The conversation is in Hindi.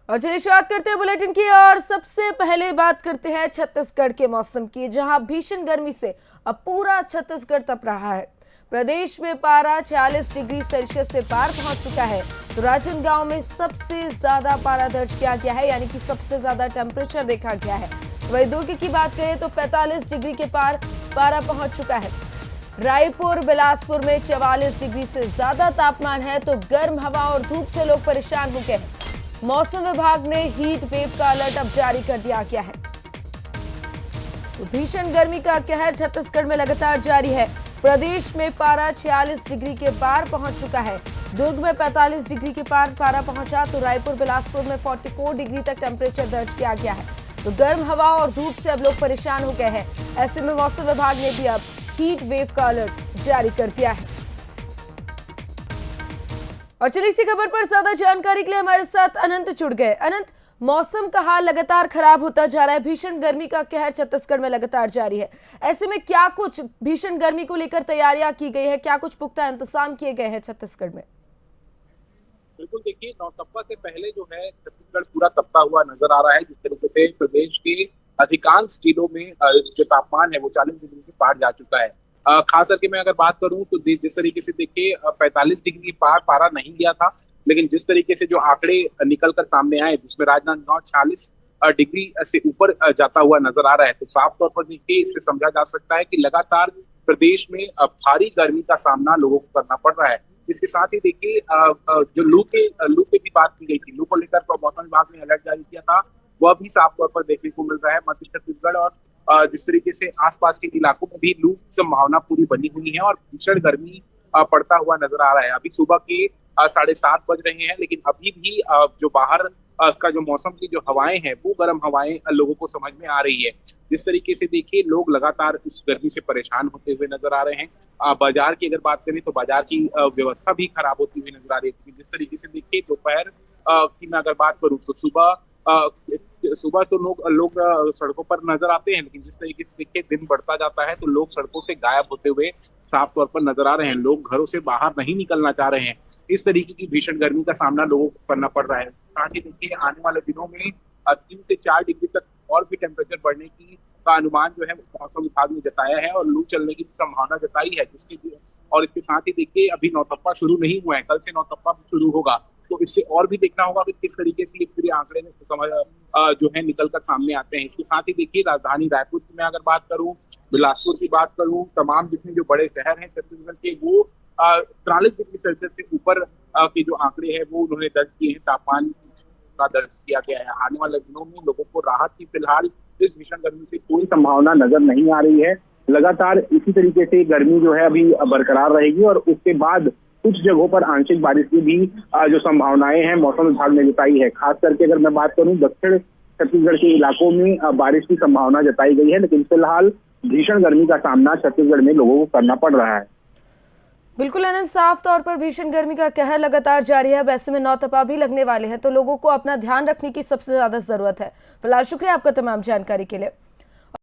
और चलिए शुरुआत करते हैं बुलेटिन की। और सबसे पहले बात करते हैं छत्तीसगढ़ के मौसम की, जहां भीषण गर्मी से अब पूरा छत्तीसगढ़ तप रहा है। प्रदेश में पारा 40 डिग्री सेल्सियस से पार पहुंच चुका है। तो राजनांदगांव में सबसे ज्यादा पारा दर्ज किया गया है, यानी कि सबसे ज्यादा टेम्परेचर देखा गया है। वहीं दुर्ग की बात करें तो 45 डिग्री के पार पारा पहुंच चुका है। रायपुर बिलासपुर में 44 डिग्री से ज्यादा तापमान है। तो गर्म हवा और धूप से लोग परेशान हो गए हैं। मौसम विभाग ने हीट वेव का अलर्ट अब जारी कर दिया गया है। तो भीषण गर्मी का कहर छत्तीसगढ़ में लगातार जारी है। प्रदेश में पारा 46 डिग्री के पार पहुंच चुका है। दुर्ग में 45 डिग्री के पार पारा पहुंचा। तो रायपुर बिलासपुर में 44 डिग्री तक टेम्परेचर दर्ज किया गया है। तो गर्म हवा और धूप से अब लोग परेशान हो गए हैं। ऐसे में मौसम विभाग ने भी अब हीट वेव का अलर्ट जारी कर दिया है। और चलिए इसी खबर पर ज्यादा जानकारी के लिए हमारे साथ अनंत जुड़ गए। अनंत, मौसम का हाल लगातार खराब होता जा रहा है, भीषण गर्मी का कहर छत्तीसगढ़ में लगातार जारी है। ऐसे में क्या कुछ भीषण गर्मी को लेकर तैयारियां की गई है, क्या कुछ पुख्ता इंतजाम किए गए हैं छत्तीसगढ़ में? बिल्कुल, देखिए नौतप्पा से पहले जो है छत्तीसगढ़ पूरा तपता हुआ नजर आ रहा है। जिस तरीके से प्रदेश के अधिकांश जिलों में जो तापमान है वो 40 डिग्री के पार जा चुका है। खास करके मैं अगर बात करूं तो जिस तरीके से देखिए 45 डिग्री पार पारा नहीं गया था, लेकिन जिस तरीके से जो आंकड़े निकल कर सामने आए जिसमें राजनांदगांव 40 डिग्री से ऊपर जाता हुआ नजर आ रहा है, तो साफ तौर पर देखिए इससे समझा जा सकता है कि लगातार प्रदेश में भारी गर्मी का सामना लोगों को करना पड़ रहा है। इसके साथ ही देखिए जो लू की भी बात की गई थी, लू को लेकर तो मौसम विभाग ने अलर्ट जारी किया था, वह भी साफ तौर पर देखने को मिल रहा है। मध्य छत्तीसगढ़ और जिस तरीके से आसपास के इलाकों में भी लू की संभावना पूरी बनी हुई है और भीषण गर्मी पड़ता हुआ नजर आ रहा है। अभी सुबह के 7:30 बज रहे हैं, लेकिन अभी भी जो बाहर का जो मौसम की जो हवाएं हैं वो गर्म हवाएं लोगों को समझ में आ रही है। जिस तरीके से देखिए लोग लगातार इस गर्मी से परेशान होते हुए नजर आ रहे हैं। बाजार की अगर बात करें तो बाजार की व्यवस्था भी खराब होती हुई नजर आ रही है। जिस तरीके से देखिए दोपहर की मैं अगर बात करूं तो सुबह तो लोग सड़कों पर नजर आते हैं, लेकिन जिस तरीके से देखिए दिन बढ़ता जाता है तो लोग सड़कों से गायब होते हुए साफ तौर पर नजर आ रहे हैं। लोग घरों से बाहर नहीं निकलना चाह रहे हैं। इस तरीके की भीषण गर्मी का सामना लोगों को करना पड़ रहा है। साथ ही देखिए आने वाले दिनों में 3 से 4 डिग्री तक और भी टेम्परेचर बढ़ने की का अनुमान जो है मौसम विभाग ने जताया है और लू चलने की संभावना जताई है। और इसके साथ ही देखिए अभी नौतप्पा शुरू नहीं हुआ है, कल से नौतप्पा शुरू होगा, तो इससे और भी देखना होगा कि किस तरीके से ये पूरे आंकड़े में समझ जो है निकल कर सामने आते हैं। इसके साथ ही देखिए राजधानी रायपुर की मैं अगर बात करूं, बिलासपुर की बात करूं, तमाम जितने जो बड़े शहर हैं छत्तीसगढ़ के वो 43 डिग्री सेल्सियस से ऊपर के जो आंकड़े हैं वो उन्होंने दर्ज किए हैं, तापमान का दर्ज किया गया है। आने वाले दिनों में लोगों को राहत की फिलहाल इस भीषण गर्मी से कोई संभावना नजर नहीं आ रही है। लगातार इसी तरीके से गर्मी जो है अभी बरकरार रहेगी और उसके बाद कुछ जगहों पर आंशिक बारिश की भी जो संभावनाएं हैं मौसम विभाग ने जताई है। खास करके अगर मैं बात करूं दक्षिण छत्तीसगढ़ के इलाकों में बारिश की संभावना जताई गई है, लेकिन फिलहाल भीषण गर्मी का सामना छत्तीसगढ़ में लोगों को करना पड़ रहा है। बिल्कुल अनंत, साफ तौर पर भीषण गर्मी का कहर लगातार जारी है। वैसे में नौतपा भी लगने वाले हैं, तो लोगों को अपना ध्यान रखने की सबसे ज्यादा जरूरत है। फिलहाल शुक्रिया आपका तमाम जानकारी के लिए।